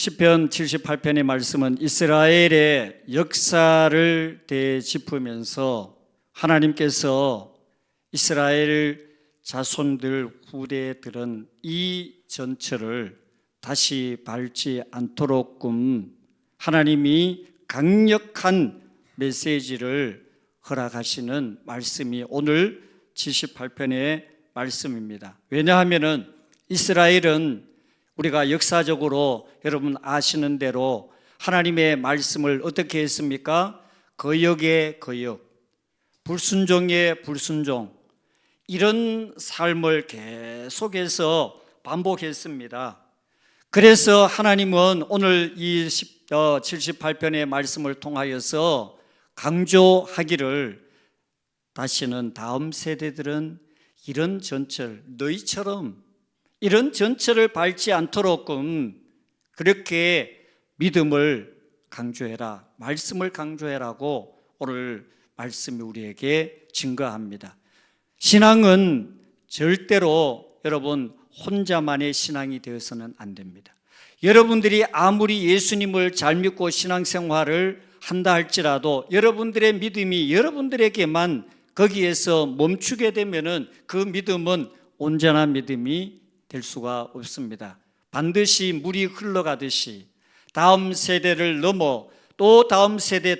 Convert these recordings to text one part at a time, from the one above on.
시편 78편의 말씀은 이스라엘의 역사를 되짚으면서 하나님께서 이스라엘 자손들 후대들은 이 전철을 다시 밟지 않도록끔 하나님이 강력한 메시지를 허락하시는 말씀이 오늘 78편의 말씀입니다. 왜냐하면 이스라엘은 우리가 역사적으로 여러분 아시는 대로 하나님의 말씀을 어떻게 했습니까? 거역의 거역, 불순종의 불순종, 이런 삶을 계속해서 반복했습니다. 그래서 하나님은 오늘 이 78편의 말씀을 통하여서 강조하기를 다시는 다음 세대들은 이런 전철, 너희처럼 이런 전철을 밟지 않도록끔 그렇게 믿음을 강조해라, 말씀을 강조해라고 오늘 말씀이 우리에게 증거합니다. 신앙은 절대로 여러분 혼자만의 신앙이 되어서는 안 됩니다. 여러분들이 아무리 예수님을 잘 믿고 신앙생활을 한다 할지라도 여러분들의 믿음이 여러분들에게만 거기에서 멈추게 되면은 그 믿음은 온전한 믿음이 될 수가 없습니다. 반드시 물이 흘러가듯이 다음 세대를 넘어 또 다음 세대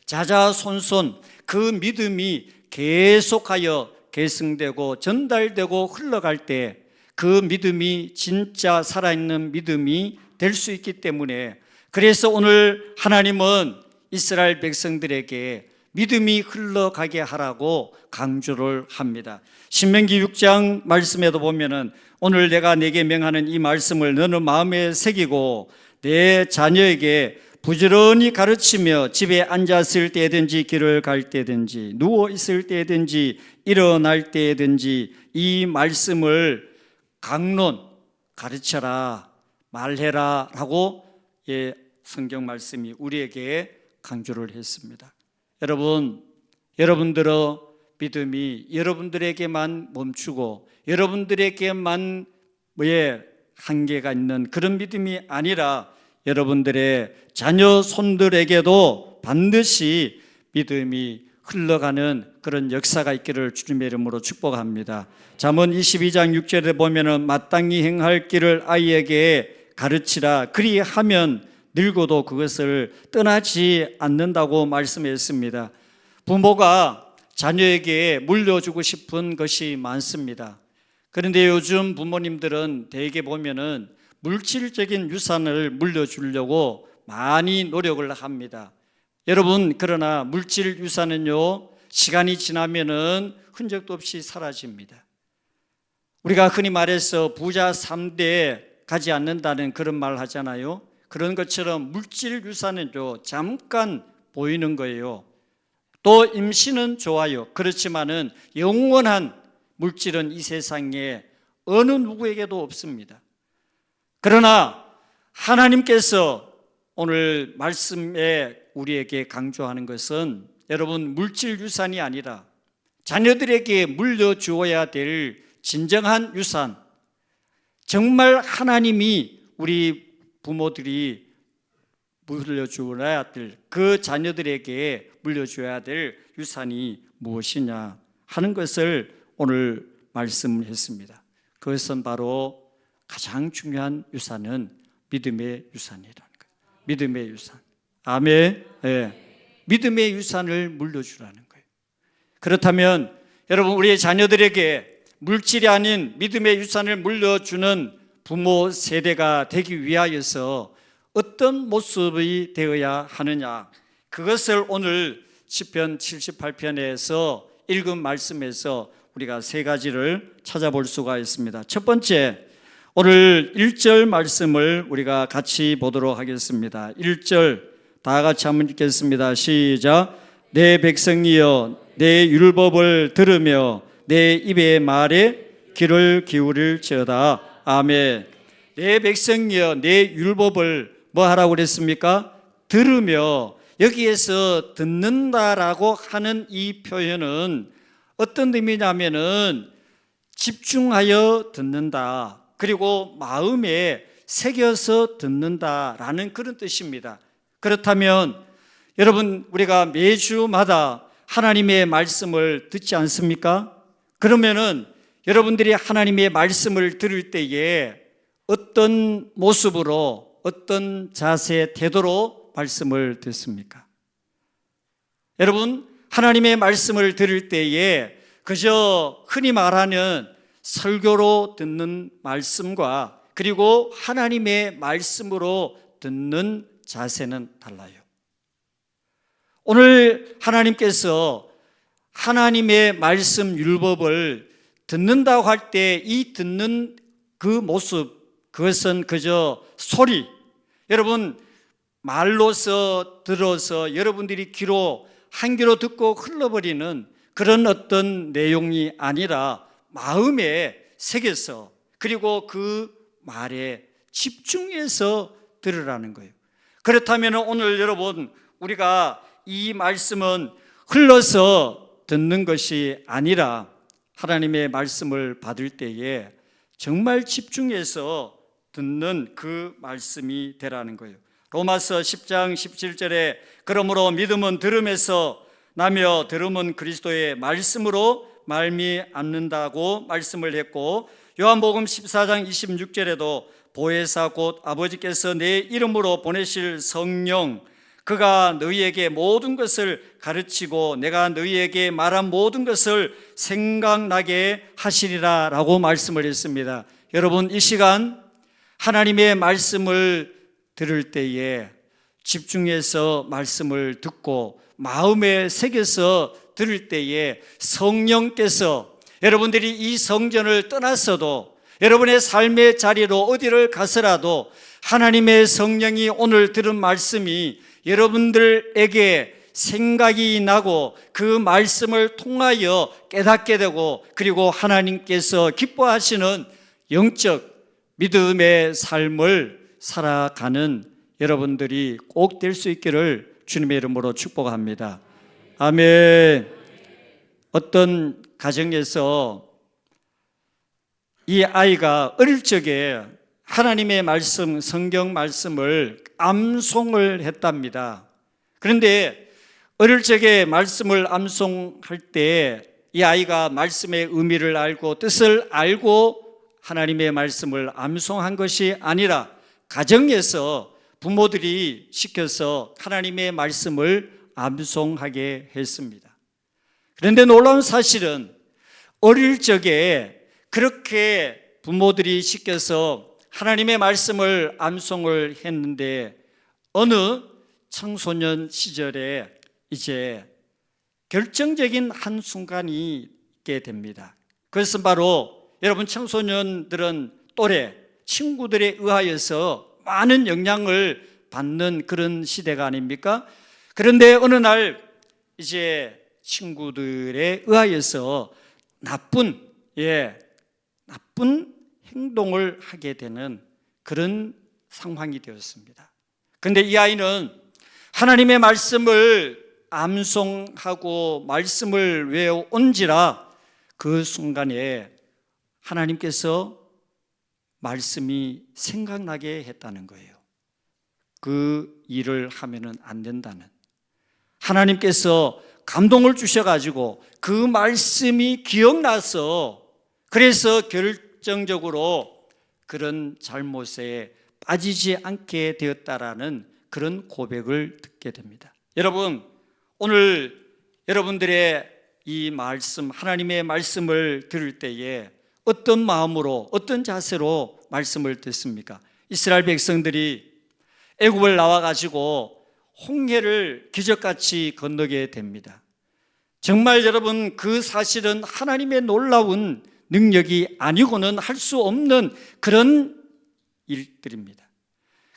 자자손손 그 믿음이 계속하여 계승되고 전달되고 흘러갈 때 그 믿음이 진짜 살아있는 믿음이 될 수 있기 때문에 그래서 오늘 하나님은 이스라엘 백성들에게 믿음이 흘러가게 하라고 강조를 합니다. 신명기 6장 말씀에도 보면은 오늘 내가 네게 명하는 이 말씀을 너는 마음에 새기고 내 자녀에게 부지런히 가르치며 집에 앉았을 때든지 길을 갈 때든지 누워 있을 때든지 일어날 때든지 이 말씀을 강론, 가르쳐라, 말해라 라고 성경 말씀이 우리에게 강조를 했습니다. 여러분들의 믿음이 여러분들에게만 멈추고 여러분들에게만 한계가 있는 그런 믿음이 아니라 여러분들의 자녀 손들에게도 반드시 믿음이 흘러가는 그런 역사가 있기를 주님의 이름으로 축복합니다. 잠언 22장 6절에 보면은 마땅히 행할 길을 아이에게 가르치라. 그리하면 늙어도 그것을 떠나지 않는다고 말씀했습니다. 부모가 자녀에게 물려주고 싶은 것이 많습니다. 그런데 요즘 부모님들은 대개 보면은 물질적인 유산을 물려주려고 많이 노력을 합니다. 여러분, 그러나 물질 유산은요, 시간이 지나면은 흔적도 없이 사라집니다. 우리가 흔히 말해서 부자 3대에 가지 않는다는 그런 말 하잖아요. 그런 것처럼 물질 유산은요, 잠깐 보이는 거예요. 또 임신은 좋아요. 그렇지만은 영원한 물질은 이 세상에 어느 누구에게도 없습니다. 그러나 하나님께서 오늘 말씀에 우리에게 강조하는 것은 여러분 물질 유산이 아니라 자녀들에게 물려주어야 될 진정한 유산, 정말 하나님이 우리 부모들이 물려주어야 될 그 자녀들에게 물려줘야 될 유산이 무엇이냐 하는 것을 오늘 말씀했습니다. 그것은 바로 가장 중요한 유산은 믿음의 유산이라는 거예요. 믿음의 유산. 아멘. 네. 믿음의 유산을 물려주라는 거예요. 그렇다면 여러분 우리의 자녀들에게 물질이 아닌 믿음의 유산을 물려주는 부모 세대가 되기 위하여서 어떤 모습이 되어야 하느냐, 그것을 오늘 시편 78편에서 읽은 말씀에서 우리가 세 가지를 찾아볼 수가 있습니다. 첫 번째, 오늘 1절 말씀을 우리가 같이 보도록 하겠습니다. 1절 다 같이 한번 읽겠습니다. 시작. 내 백성이여 내 율법을 들으며 내 입의 말에 귀를 기울일지어다. 아멘. 내 백성이여 내 율법을 뭐 하라고 그랬습니까? 들으며, 여기에서 듣는다라고 하는 이 표현은 어떤 의미냐면은 집중하여 듣는다. 그리고 마음에 새겨서 듣는다라는 그런 뜻입니다. 그렇다면 여러분, 우리가 매주마다 하나님의 말씀을 듣지 않습니까? 그러면은 여러분들이 하나님의 말씀을 들을 때에 어떤 모습으로, 어떤 자세, 태도로 말씀을 듣습니까? 여러분, 하나님의 말씀을 들을 때에 그저 흔히 말하는 설교로 듣는 말씀과 그리고 하나님의 말씀으로 듣는 자세는 달라요. 오늘 하나님께서 하나님의 말씀 율법을 듣는다고 할 때 이 듣는 그 모습, 그것은 그저 소리, 여러분 말로서 들어서 여러분들이 귀로 한 귀로 듣고 흘러버리는 그런 어떤 내용이 아니라 마음에 새겨서 그리고 그 말에 집중해서 들으라는 거예요. 그렇다면 오늘 여러분, 우리가 이 말씀은 흘러서 듣는 것이 아니라 하나님의 말씀을 받을 때에 정말 집중해서 듣는 그 말씀이 되라는 거예요. 로마서 10장 17절에 그러므로 믿음은 들음에서 나며 들음은 그리스도의 말씀으로 말미암는다고 말씀을 했고, 요한복음 14장 26절에도 보혜사 곧 아버지께서 내 이름으로 보내실 성령, 그가 너희에게 모든 것을 가르치고 내가 너희에게 말한 모든 것을 생각나게 하시리라 라고 말씀을 했습니다. 여러분, 이 시간 하나님의 말씀을 들을 때에 집중해서 말씀을 듣고 마음에 새겨서 들을 때에 성령께서 여러분들이 이 성전을 떠났어도 여러분의 삶의 자리로 어디를 가서라도 하나님의 성령이 오늘 들은 말씀이 여러분들에게 생각이 나고 그 말씀을 통하여 깨닫게 되고 그리고 하나님께서 기뻐하시는 영적 믿음의 삶을 살아가는 여러분들이 꼭 될 수 있기를 주님의 이름으로 축복합니다. 아멘. 어떤 가정에서 이 아이가 어릴 적에 하나님의 말씀, 성경 말씀을 암송을 했답니다. 그런데 어릴 적에 말씀을 암송할 때 이 아이가 말씀의 의미를 알고 뜻을 알고 하나님의 말씀을 암송한 것이 아니라 가정에서 부모들이 시켜서 하나님의 말씀을 암송하게 했습니다. 그런데 놀라운 사실은 어릴 적에 그렇게 부모들이 시켜서 하나님의 말씀을 암송을 했는데 어느 청소년 시절에 이제 결정적인 한순간이 있게 됩니다. 그것은 바로 여러분 청소년들은 또래 친구들에 의하여서 많은 영향을 받는 그런 시대가 아닙니까? 그런데 어느 날 이제 친구들에 의하여서 나쁜 행동을 하게 되는 그런 상황이 되었습니다. 그런데 이 아이는 하나님의 말씀을 암송하고 말씀을 외워온지라 그 순간에 하나님께서 말씀이 생각나게 했다는 거예요. 그 일을 하면은 안 된다는, 하나님께서 감동을 주셔가지고 그 말씀이 기억나서 그래서 결정적으로 그런 잘못에 빠지지 않게 되었다라는 그런 고백을 듣게 됩니다. 여러분, 오늘 여러분들의 이 말씀, 하나님의 말씀을 들을 때에 어떤 마음으로, 어떤 자세로 말씀을 듣습니까? 이스라엘 백성들이 애굽을 나와가지고 홍해를 기적같이 건너게 됩니다. 정말 여러분, 그 사실은 하나님의 놀라운 능력이 아니고는 할 수 없는 그런 일들입니다.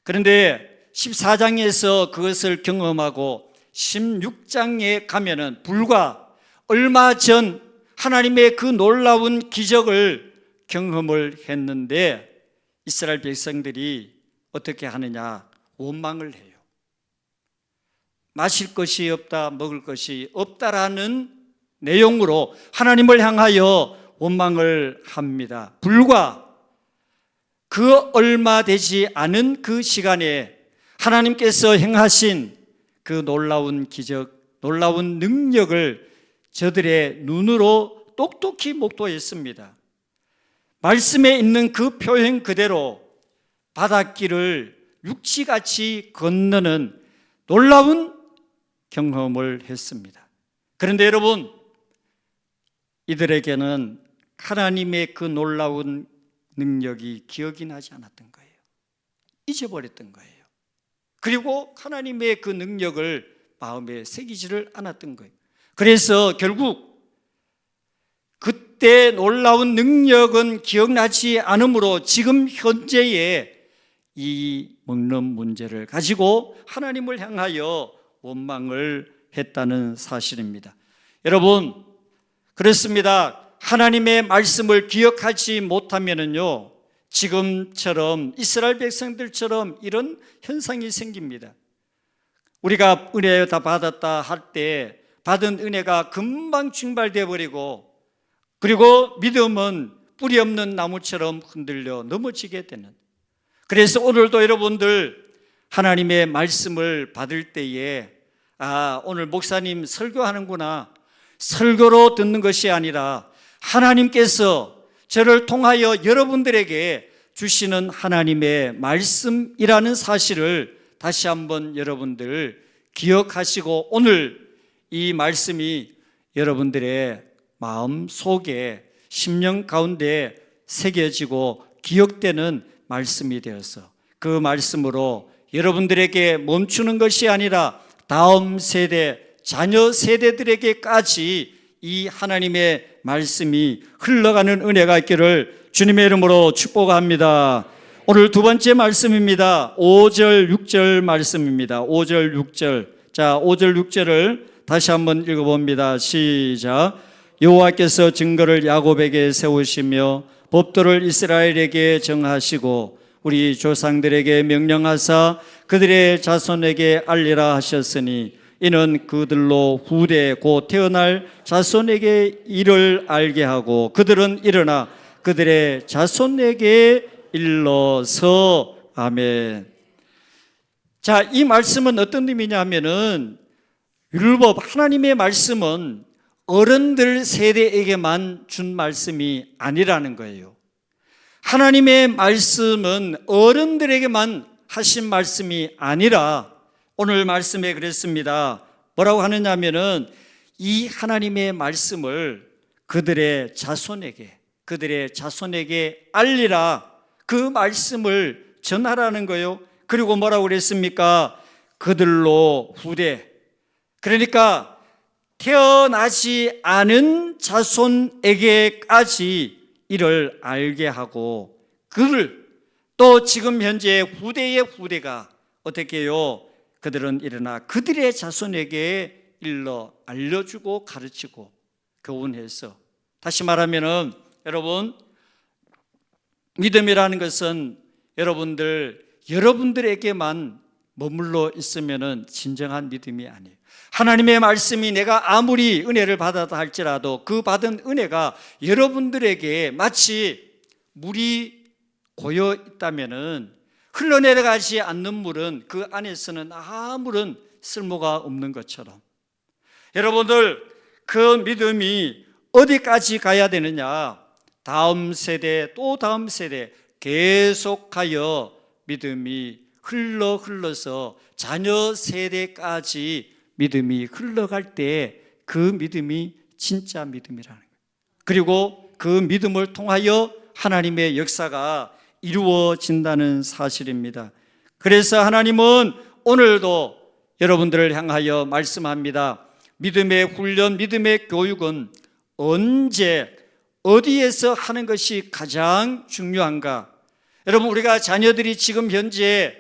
그런데 14장에서 그것을 경험하고 16장에 가면은 불과 얼마 전 하나님의 그 놀라운 기적을 경험을 했는데 이스라엘 백성들이 어떻게 하느냐? 원망을 해요. 마실 것이 없다, 먹을 것이 없다라는 내용으로 하나님을 향하여 원망을 합니다. 불과 그 얼마 되지 않은 그 시간에 하나님께서 행하신 그 놀라운 기적, 놀라운 능력을 저들의 눈으로 똑똑히 목도했습니다. 말씀에 있는 그 표현 그대로 바닷길을 육지같이 건너는 놀라운 경험을 했습니다. 그런데 여러분, 이들에게는 하나님의 그 놀라운 능력이 기억이 나지 않았던 거예요. 잊어버렸던 거예요. 그리고 하나님의 그 능력을 마음에 새기지를 않았던 거예요. 그래서 결국 그때 놀라운 능력은 기억나지 않으므로 지금 현재의 이 먹는 문제를 가지고 하나님을 향하여 원망을 했다는 사실입니다. 여러분, 그렇습니다. 하나님의 말씀을 기억하지 못하면요, 지금처럼 이스라엘 백성들처럼 이런 현상이 생깁니다. 우리가 은혜 다 받았다 할 때 받은 은혜가 금방 증발되어 버리고, 그리고 믿음은 뿌리 없는 나무처럼 흔들려 넘어지게 되는. 그래서 오늘도 여러분들 하나님의 말씀을 받을 때에 오늘 목사님 설교하는구나, 설교로 듣는 것이 아니라 하나님께서 저를 통하여 여러분들에게 주시는 하나님의 말씀이라는 사실을 다시 한번 여러분들 기억하시고, 오늘 이 말씀이 여러분들의 마음 속에 심령 가운데 새겨지고 기억되는 말씀이 되어서 그 말씀으로 여러분들에게 멈추는 것이 아니라 다음 세대, 자녀 세대들에게까지 이 하나님의 말씀이 흘러가는 은혜가 있기를 주님의 이름으로 축복합니다. 오늘 두 번째 말씀입니다. 5절 6절 말씀입니다. 5절 6절. 자, 5절 6절을 다시 한번 읽어봅니다. 시작. 여호와께서 증거를 야곱에게 세우시며 법도를 이스라엘에게 정하시고 우리 조상들에게 명령하사 그들의 자손에게 알리라 하셨으니 이는 그들로 후대 곧 태어날 자손에게 이를 알게 하고 그들은 일어나 그들의 자손에게 일러서. 아멘. 자, 이 말씀은 어떤 의미냐 하면은, 율법, 하나님의 말씀은 어른들 세대에게만 준 말씀이 아니라는 거예요. 하나님의 말씀은 어른들에게만 하신 말씀이 아니라 오늘 말씀에 그랬습니다. 뭐라고 하느냐 하면은 이 하나님의 말씀을 그들의 자손에게 알리라, 그 말씀을 전하라는 거예요. 그리고 뭐라고 그랬습니까? 그들로 후대, 그러니까 태어나지 않은 자손에게까지 이를 알게 하고, 그를 또 지금 현재 후대의 후대가 어떻게 해요? 그들은 일어나 그들의 자손에게 일러 알려주고 가르치고 교훈해서. 다시 말하면은 여러분, 믿음이라는 것은 여러분들에게만 머물러 있으면은 진정한 믿음이 아니에요. 하나님의 말씀이 내가 아무리 은혜를 받았다 할지라도 그 받은 은혜가 여러분들에게 마치 물이 고여 있다면은 흘러내려가지 않는 물은 그 안에서는 아무런 쓸모가 없는 것처럼, 여러분들 그 믿음이 어디까지 가야 되느냐? 다음 세대 또 다음 세대 계속하여 믿음이 흘러서 자녀 세대까지 믿음이 흘러갈 때 그 믿음이 진짜 믿음이라는 거예요. 그리고 그 믿음을 통하여 하나님의 역사가 이루어진다는 사실입니다. 그래서 하나님은 오늘도 여러분들을 향하여 말씀합니다. 믿음의 훈련, 믿음의 교육은 언제 어디에서 하는 것이 가장 중요한가? 여러분, 우리가 자녀들이 지금 현재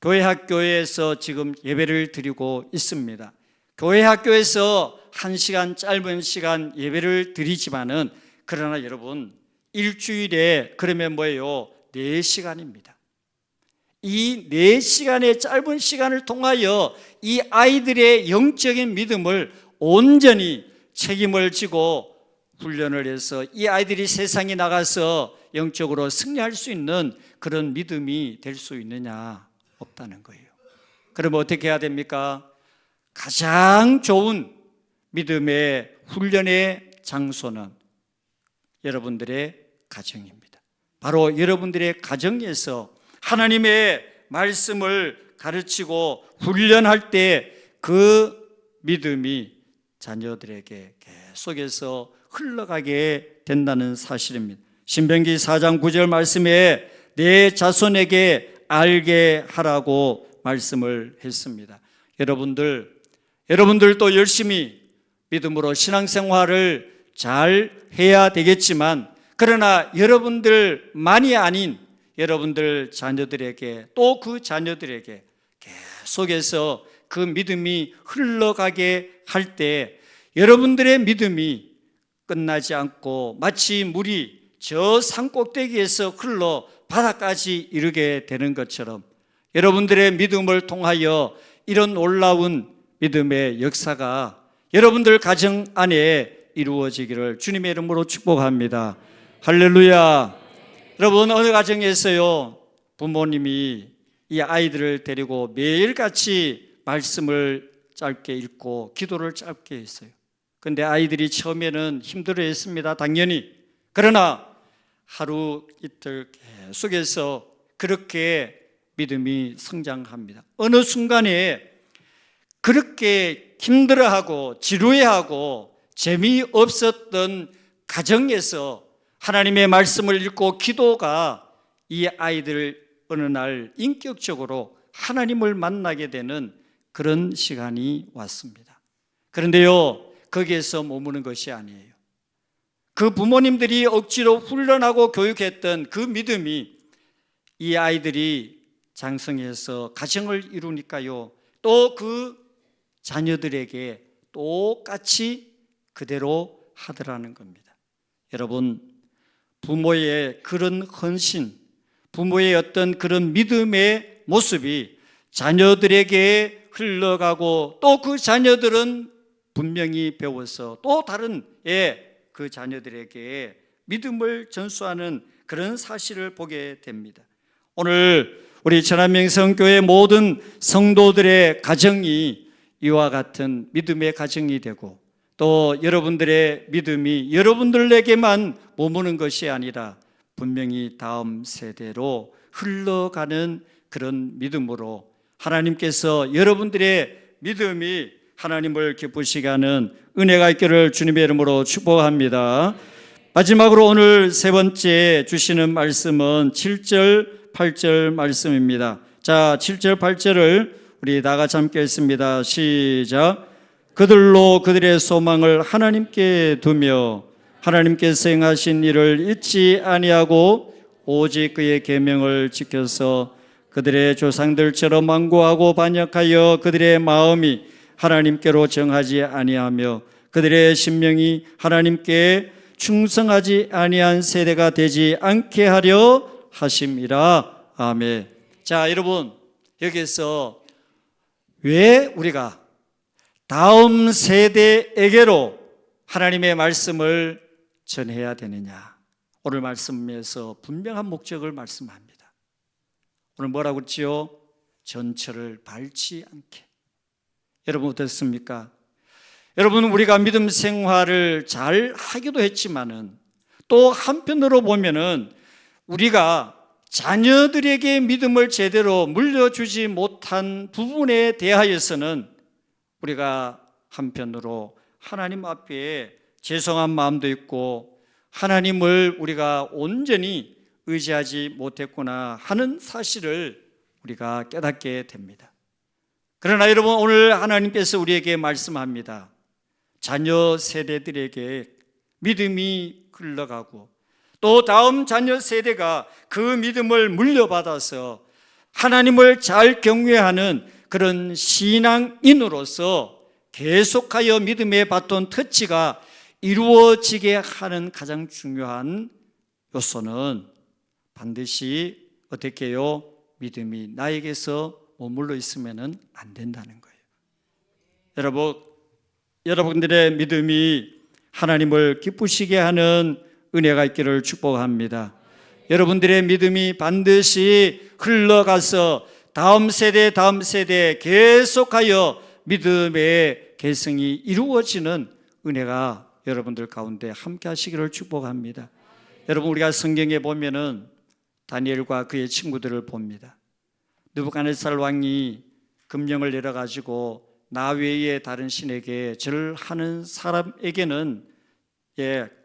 교회 학교에서 지금 예배를 드리고 있습니다. 교회 학교에서 1시간, 짧은 시간 예배를 드리지만은, 그러나 여러분, 일주일에 그러면 뭐예요? 4시간입니다. 이 4시간의 짧은 시간을 통하여 이 아이들의 영적인 믿음을 온전히 책임을 지고 훈련을 해서 이 아이들이 세상에 나가서 영적으로 승리할 수 있는 그런 믿음이 될 수 있느냐? 없다는 거예요. 그러면 어떻게 해야 됩니까? 가장 좋은 믿음의 훈련의 장소는 여러분들의 가정입니다. 바로 여러분들의 가정에서 하나님의 말씀을 가르치고 훈련할 때 그 믿음이 자녀들에게 계속해서 흘러가게 된다는 사실입니다. 신명기 4장 9절 말씀에 내 자손에게 알게 하라고 말씀을 했습니다. 여러분들도 열심히 믿음으로 신앙생활을 잘 해야 되겠지만, 그러나 여러분들만이 아닌 여러분들 자녀들에게, 또 그 자녀들에게 계속해서 그 믿음이 흘러가게 할 때 여러분들의 믿음이 끝나지 않고 마치 물이 저 산꼭대기에서 흘러 바다까지 이르게 되는 것처럼 여러분들의 믿음을 통하여 이런 놀라운 믿음의 역사가 여러분들 가정 안에 이루어지기를 주님의 이름으로 축복합니다. 할렐루야. 여러분, 어느 가정에서요 부모님이 이 아이들을 데리고 매일같이 말씀을 짧게 읽고 기도를 짧게 했어요. 그런데 아이들이 처음에는 힘들어했습니다. 당연히. 그러나 하루 이틀 계속해서 그렇게 믿음이 성장합니다. 어느 순간에 그렇게 힘들어하고 지루해하고 재미없었던 가정에서 하나님의 말씀을 읽고 기도가 이 아이들 어느 날 인격적으로 하나님을 만나게 되는 그런 시간이 왔습니다. 그런데요, 거기에서 머무는 것이 아니에요. 그 부모님들이 억지로 훈련하고 교육했던 그 믿음이 이 아이들이 장성해서 가정을 이루니까요, 또 그 자녀들에게 똑같이 그대로 하더라는 겁니다. 여러분, 부모의 그런 헌신, 부모의 어떤 그런 믿음의 모습이 자녀들에게 흘러가고, 또 그 자녀들은 분명히 배워서 또 다른 그 자녀들에게 믿음을 전수하는 그런 사실을 보게 됩니다. 오늘 우리 천안명성교회 모든 성도들의 가정이 이와 같은 믿음의 가정이 되고, 또 여러분들의 믿음이 여러분들에게만 머무는 것이 아니라 분명히 다음 세대로 흘러가는 그런 믿음으로 하나님께서 여러분들의 믿음이 하나님을 기쁘시게 하는 은혜가 있기를 주님의 이름으로 축복합니다. 마지막으로 오늘 세 번째 주시는 말씀은 7절, 8절 말씀입니다. 자, 7절, 8절을 우리 다 같이 함께 읽습니다. 시작. 그들로 그들의 소망을 하나님께 두며 하나님께서 행하신 일을 잊지 아니하고 오직 그의 계명을 지켜서 그들의 조상들처럼 완고하고 반역하여 그들의 마음이 하나님께로 정하지 아니하며 그들의 심령이 하나님께 충성하지 아니한 세대가 되지 않게 하려 하심이라. 아멘. 자, 여러분, 여기서 왜 우리가 다음 세대에게로 하나님의 말씀을 전해야 되느냐? 오늘 말씀에서 분명한 목적을 말씀합니다. 오늘 뭐라고 그랬지요? 전철을 밟지 않게. 여러분 어떻습니까? 여러분, 우리가 믿음 생활을 잘 하기도 했지만은 또 한편으로 보면은 우리가 자녀들에게 믿음을 제대로 물려주지 못한 부분에 대하여서는 우리가 한편으로 하나님 앞에 죄송한 마음도 있고 하나님을 우리가 온전히 의지하지 못했구나 하는 사실을 우리가 깨닫게 됩니다. 그러나 여러분, 오늘 하나님께서 우리에게 말씀합니다. 자녀 세대들에게 믿음이 흘러가고 또 다음 자녀 세대가 그 믿음을 물려받아서 하나님을 잘 경외하는 그런 신앙인으로서 계속하여 믿음의 바톤 터치가 이루어지게 하는 가장 중요한 요소는 반드시 어떻게 해요? 믿음이 나에게서 머물러 있으면 안 된다는 거예요. 여러분들의 믿음이 하나님을 기쁘시게 하는 은혜가 있기를 축복합니다. 여러분들의 믿음이 반드시 흘러가서 다음 세대 계속하여 믿음의 계승이 이루어지는 은혜가 여러분들 가운데 함께 하시기를 축복합니다. 여러분, 우리가 성경에 보면은 다니엘과 그의 친구들을 봅니다. 느부갓네살 왕이 금령을 내려가지고 나 외에 다른 신에게 절하는 사람에게는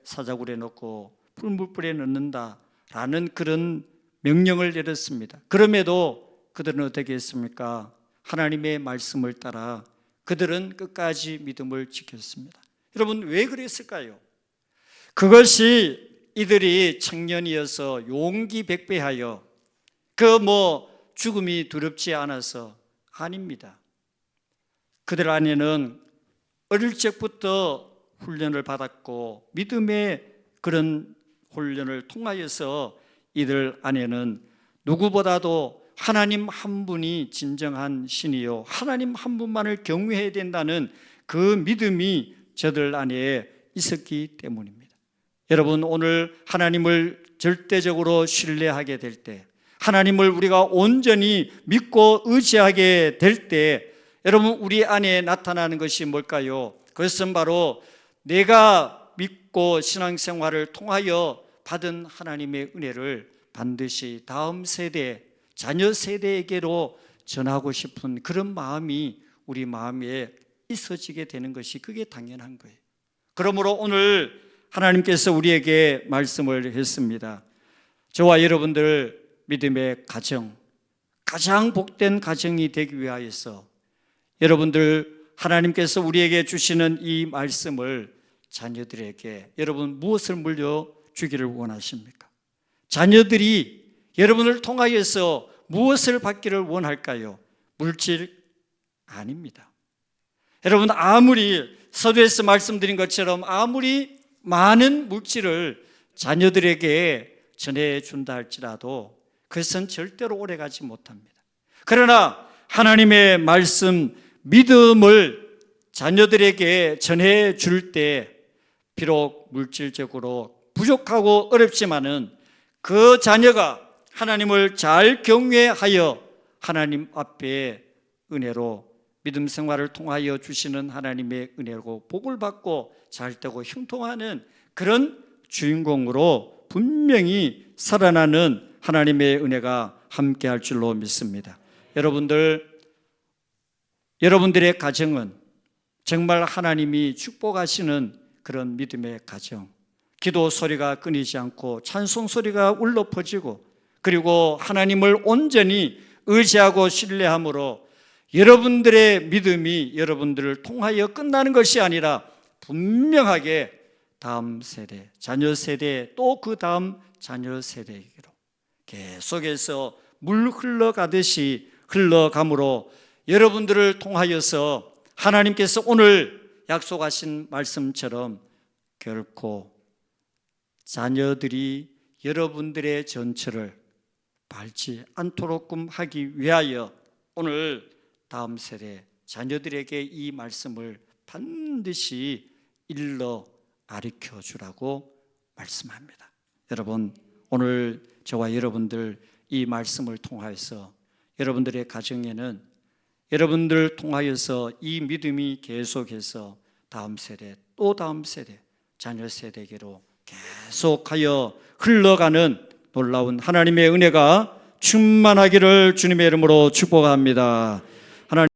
사자굴에 넣고 풀무불에 넣는다라는 그런 명령을 내렸습니다. 그럼에도 그들은 어떻게 했습니까? 하나님의 말씀을 따라 그들은 끝까지 믿음을 지켰습니다. 여러분, 왜 그랬을까요? 그것이 이들이 청년이어서 용기 백배하여 죽음이 두렵지 않아서 아닙니다. 그들 안에는 어릴 적부터 훈련을 받았고 믿음의 그런 훈련을 통하여서 이들 안에는 누구보다도 하나님 한 분이 진정한 신이요 하나님 한 분만을 경외해야 된다는 그 믿음이 저들 안에 있었기 때문입니다. 여러분, 오늘 하나님을 절대적으로 신뢰하게 될 때, 하나님을 우리가 온전히 믿고 의지하게 될 때, 여러분, 우리 안에 나타나는 것이 뭘까요? 그것은 바로 내가 믿고 신앙생활을 통하여 받은 하나님의 은혜를 반드시 다음 세대, 자녀 세대에게로 전하고 싶은 그런 마음이 우리 마음에 있어지게 되는 것이 그게 당연한 거예요. 그러므로 오늘 하나님께서 우리에게 말씀을 했습니다. 저와 여러분들 믿음의 가정, 가장 복된 가정이 되기 위하여서 여러분들 하나님께서 우리에게 주시는 이 말씀을 자녀들에게 여러분 무엇을 물려주기를 원하십니까? 자녀들이 여러분을 통하여서 무엇을 받기를 원할까요? 물질 아닙니다. 여러분, 아무리 서두에서 말씀드린 것처럼 아무리 많은 물질을 자녀들에게 전해준다 할지라도 그것은 절대로 오래가지 못합니다. 그러나 하나님의 말씀, 믿음을 자녀들에게 전해줄 때 비록 물질적으로 부족하고 어렵지만은 그 자녀가 하나님을 잘 경외하여 하나님 앞에 은혜로 믿음 생활을 통하여 주시는 하나님의 은혜로 복을 받고 잘되고 형통하는 그런 주인공으로 분명히 살아나는 하나님의 은혜가 함께할 줄로 믿습니다. 여러분들의 가정은 정말 하나님이 축복하시는 그런 믿음의 가정, 기도 소리가 끊이지 않고 찬송 소리가 울려 퍼지고 그리고 하나님을 온전히 의지하고 신뢰함으로 여러분들의 믿음이 여러분들을 통하여 끝나는 것이 아니라 분명하게 다음 세대, 자녀 세대, 또 그 다음 자녀 세대에게로 계속해서 물 흘러가듯이 흘러감으로 여러분들을 통하여서 하나님께서 오늘 약속하신 말씀처럼 결코 자녀들이 여러분들의 전철을 밟지 않도록끔 하기 위하여 오늘 다음 세대 자녀들에게 이 말씀을 반드시 일러 가르쳐 주라고 말씀합니다. 여러분, 오늘 저와 여러분들 이 말씀을 통하여서 여러분들의 가정에는 여러분들 통하여서 이 믿음이 계속해서 다음 세대 또 다음 세대 자녀 세대에게로 계속하여 흘러가는 놀라운 하나님의 은혜가 충만하기를 주님의 이름으로 축복합니다.